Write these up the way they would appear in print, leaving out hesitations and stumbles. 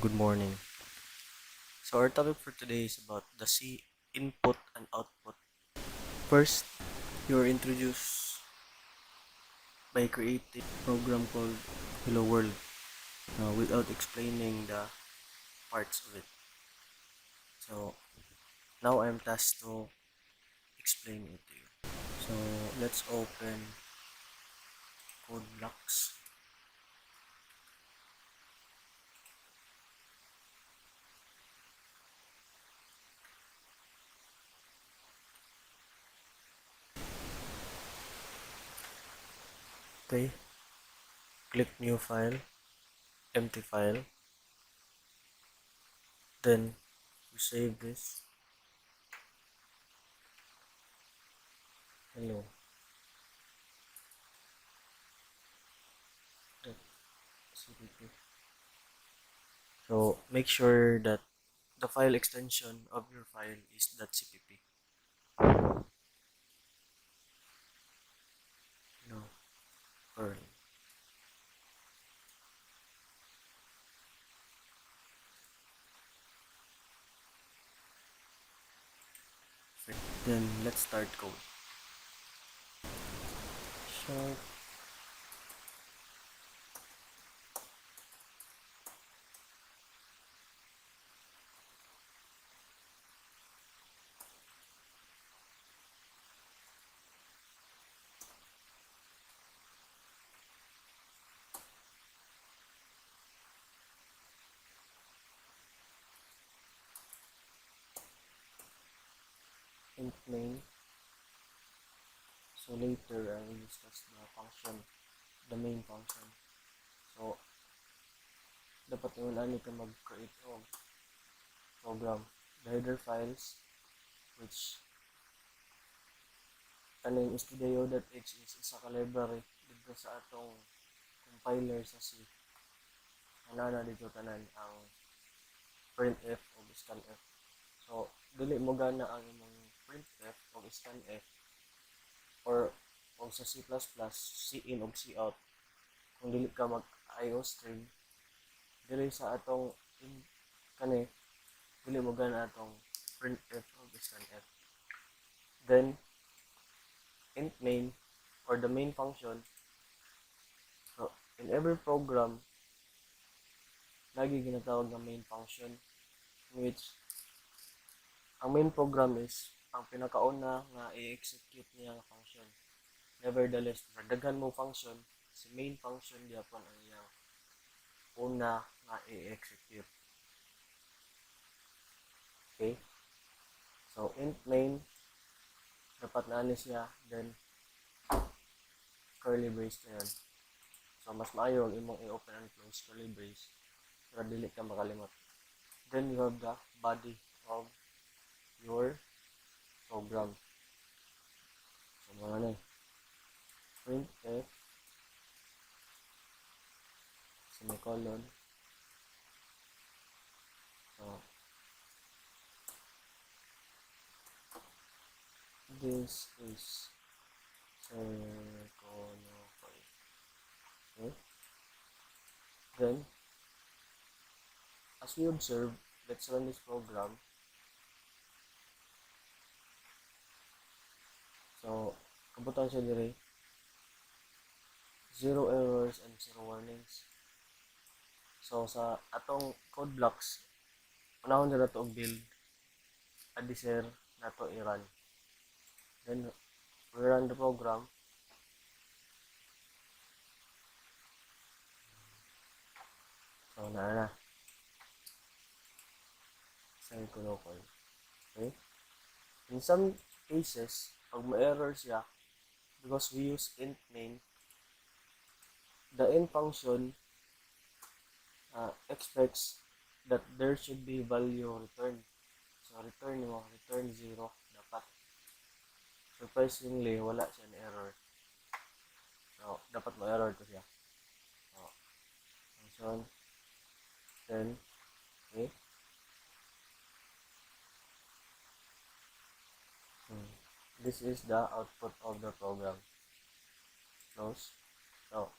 good morning. So our topic for today is about the C input and output. First, you are introduced by creating a program called Hello World without explaining the parts of it. So now I am tasked to explain it to you. So let's open code blocks. Okay, click new file, empty file. Then you save this. Hello. CPP. So make sure that the file extension of your file is .cpp. No, Perl. Then let's start code. Sharp int main. So later I will discuss the function, the main function. So dapat wala ka mag-create ng program. The header files which kaning studio.h is isa ka library dito sa atong compiler sa C. Ana dito tanan ang printf o scanf. So dili mo gana ang imong printf o scanf or sa C++, cin o cout kung dili ka mag iostream dili sa atong kani dili mo gana atong printf o scanf. Then int main or the main function. So in every program lagi ginatawag na main function, which ang main program is ang pinakauna nga i-execute niya nga function. Nevertheless, daghan mo function, si main function gyapon ang iyang una nga i-execute. Okay? So int main dapat na siya, then curly brace na yan. So mas maayo ang imong i-open and close curly brace para dili ka makalimot. Then you have the body of your program. So mga na printf semicolon. So this is semicolon. Okay. Then as we observe, let's run this program. So kabutan siya dire, 0 errors and 0 warnings. So sa atong code blocks, unahon na to build, addiser na to i-run. Then we run the program. So na semicolon. Okay. In some cases, pag ma-error siya, because we use int main, the int function expects that there should be value returned. So return 0 dapat. Surprisingly, wala siya na error. So dapat ma-error to siya. So function then okay. This is the output of the program. Close. So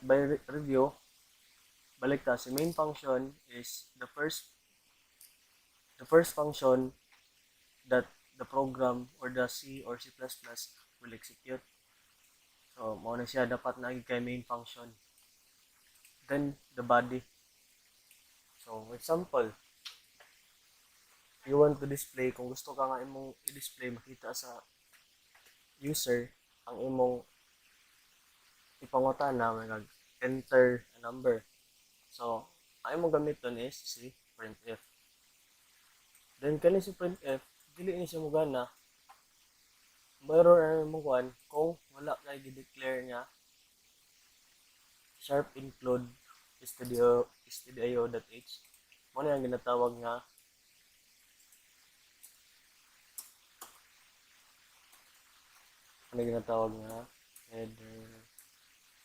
by review, balik ta, si main function is the first function that the program or the C or C++ will execute. So, mao na siya dapat na kay main function. Then, the body. So, example, you want to display, kung gusto ka nga imong i-display, makita sa user, ang imong ipangutana, may enter a number. So, ang imong gamiton is si printf. Then, kani si printf, dili ni siya mugana, mayroon na imong kuan kung wala kay gi-declare nga sharp include stdio.h. Mo na ang ginatawag nga header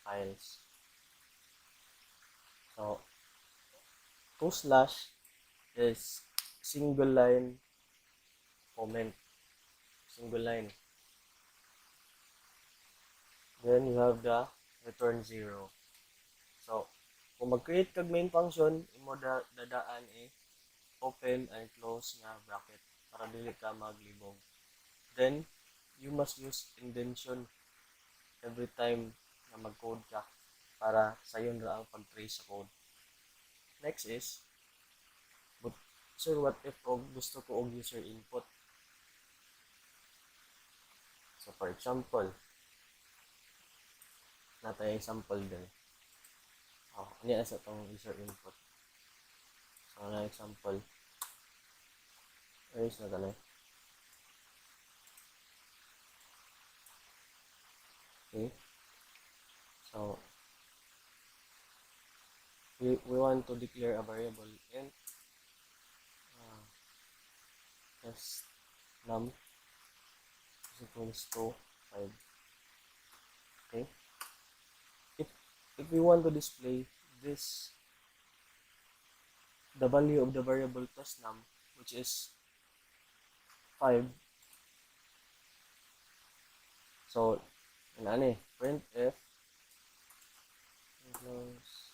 files. So, 2/ is single line comment. Single line. Then you have the return 0. So, kung mag-create kag main function, imo dadaan open and close nga bracket para dili ka maglibog. Then, you must use indentation every time na mag-code ka para sayon ra ang pag-trace sa code. Next is, what if gusto ko og user input? So, for example, natay example din. Ano yan sa itong user input? So, na example. Ayos na tanay. Okay. So, we want to declare a variable int test num is equals to 5. Okay. If we want to display this, the value of the variable test num, which is 5, so printf close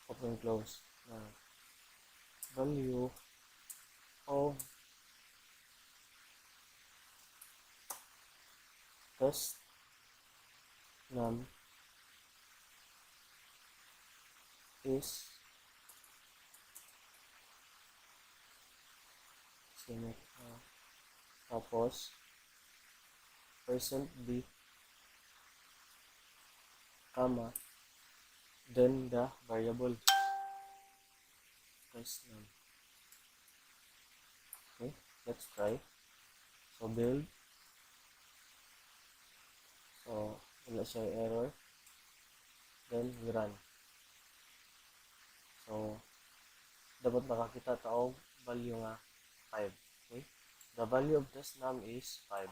open close value of test num is tapos %d comma then the variable test num. Okay, let's try. So build. So wala siya error. Then we run. So dapat makakita taong value nga 5. Okay? The value of test num is 5.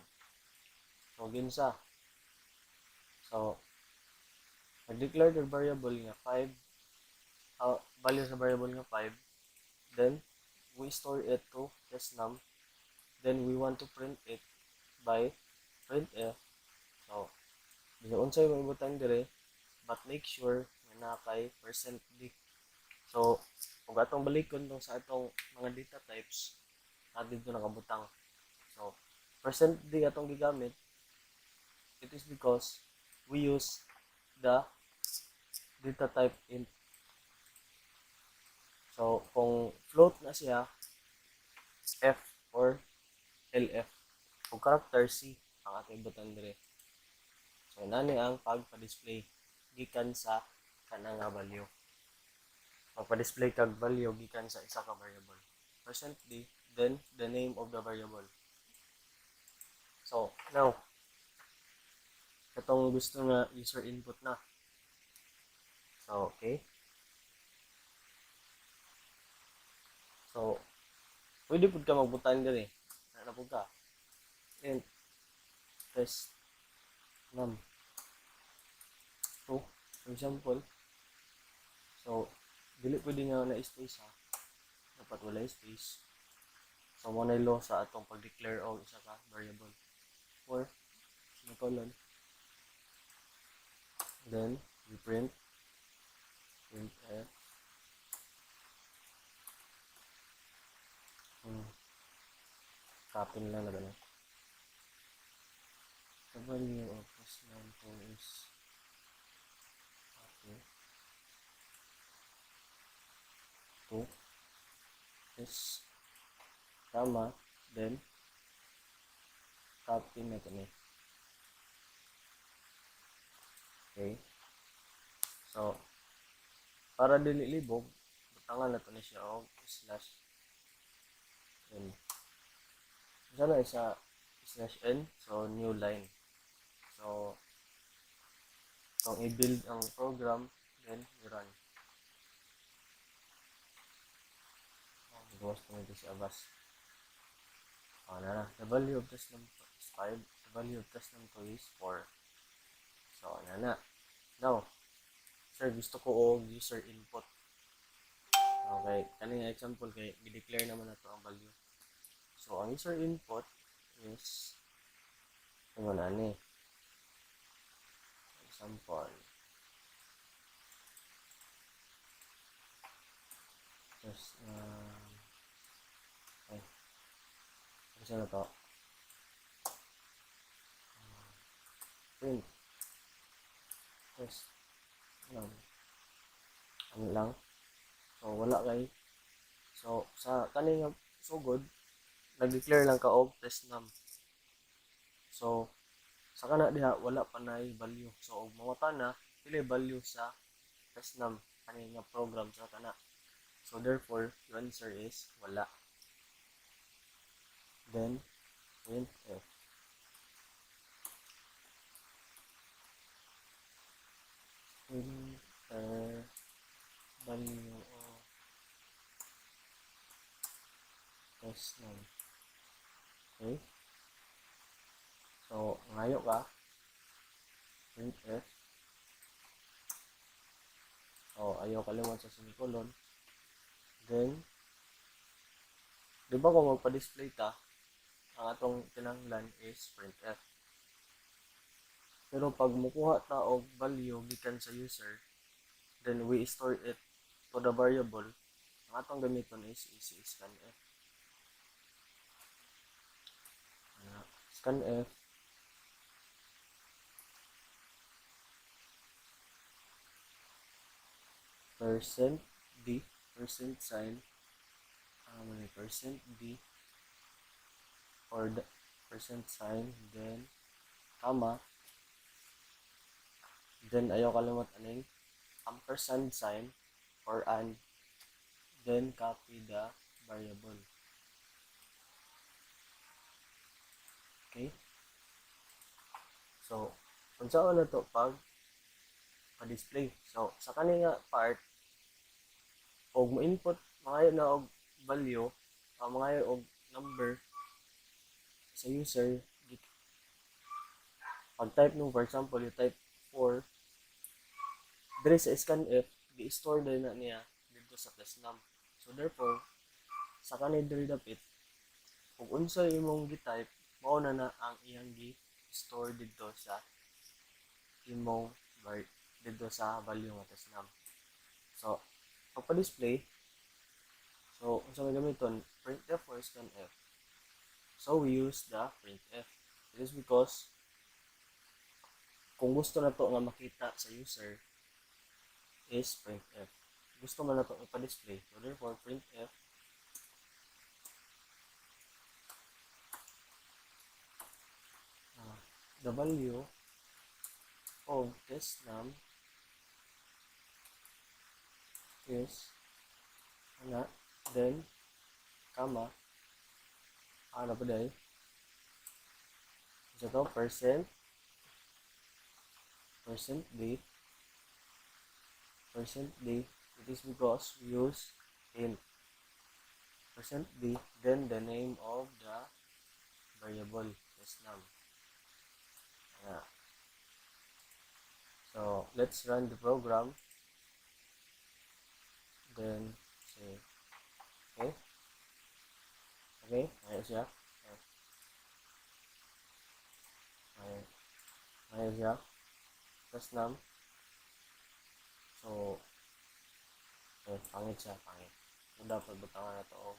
So ginsa. So nag-declare the variable nga 5. Value sa variable nga 5. Then we store it to test num. Then we want to print it by printf. So bisa unsay mo ibutan dire, but make sure na kay %d. So kung atong balikon tong sa atong mga data types, dito nakabutang. So %d atong gigamit, it is because we use the data type int. So kung float na siya, f or lf. Kung character C ang atong ibutan dire. So nani ang pagpa-display gikan sa kanang nga value. Pagpa-display kag value gikan sa isa ka variable. %d, then the name of the variable. So now, katong gusto nga user input na. So okay. So pwede pud ka magbutan diri. Ano pud ka? Int test num. So, for example, so dili pwede nga na space ha. Dapat wala space. So mo na law sa atong pag-declare og isa ka variable. Or semicolon. Then we print f copy lang na ganun. The value of this number is copy to is comma, then copy na ganun. Okay. So, para dili libog, butangan na to ni siya og slash n. Sana isa slash n, so new line. So, kung i-build ang program, then we run. Gawas ko nito si Abbas. Na. The value of test number is 5. The value of test number is 4. So, na. Now, sir, gusto ko og user input. Okay, kaning example kay i-declare naman na to ang value. So, ang user input is ano na ni? Example. Just, okay. Kasi na to? Print. Test. Ano lang? So, wala kay. So, sa kaning sugod, nag-declare lang ka og test num. So, sa kana diha wala pa nay value. So, og mawata na pili value sa test num kaning nga program sa kana. So, therefore, the answer is wala. Then, print f. Value of test num. Okay? So, ngayo ka, print f. So, ayaw kalimot sa semicolon. Then, di ba kung magpa-display ta, ang atong kinahanglan is printf. Pero pag mukuha ta og value gikan sa user, then we store it to the variable, ang atong gamiton is scanf. Scanf %d, %sign, %d, or the %sign, then comma, then ayaw kalimot aning ampersand sign or and, then copy the variable. Okay? So, kung saan na to pag pa-display. So, sa kanina part, og mo-input, mangayo na og value, mangayo og number sa user, pag-type nung, for example, you type 4, dire sa scanf, i-store din na niya dito sa test num. So, therefore, sa kanina dire dapit, kung unsa imong gi-type, mao na ang iyang gi-store dito sa imong dito sa value nga test num. So, pagpa-display, so, unsa may gamiton, printf or scanf. So, we use the printf. It is because, kung gusto na to nga makita sa user, is printf. Gusto man na to ipa-display. So, therefore, printf the value of test num is then comma ano pa dahil so to percent d it is because we use int %d, then the name of the variable test num. So let's run the program, then say okay, Okay? Ngayon siya. Ngayon siya. Tapos nam. So, okay, pangit siya, pangit. So, dapat butangan na ito o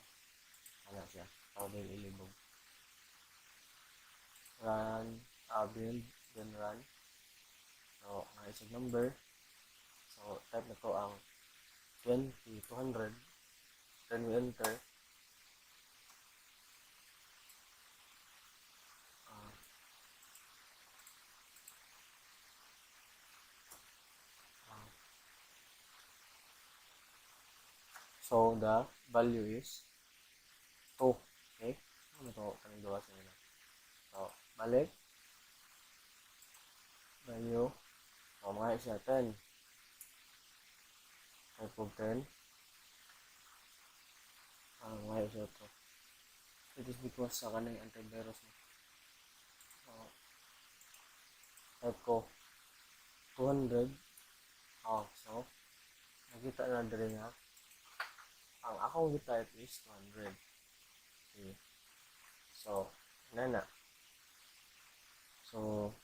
ano siya. Tawag yung ilibog. Run, build, then run. So, isang number. So, type na to ang 20, 200. Then we enter. Uh, uh, so, the value is 2. Okay? Ano to? Kanang gawa sa nila. So, balik. Value. So, mga siya 10. Type of 10. Mga siya to. It is because sa kanang antivirus mo. So, type ko 200. So, nakita na rin nga. Ang akong type is 200. Okay. So, na. So,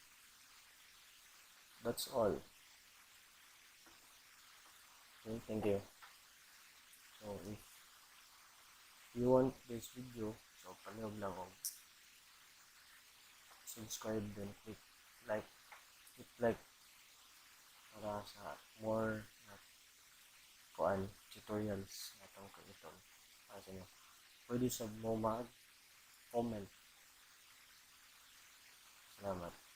that's all. Okay, thank you. So, if you want this video, so panood lang ako. Subscribe then click like para sa more na kuan tutorials natong kaniton. Kasi na pwede sa mo mag comment. Salamat.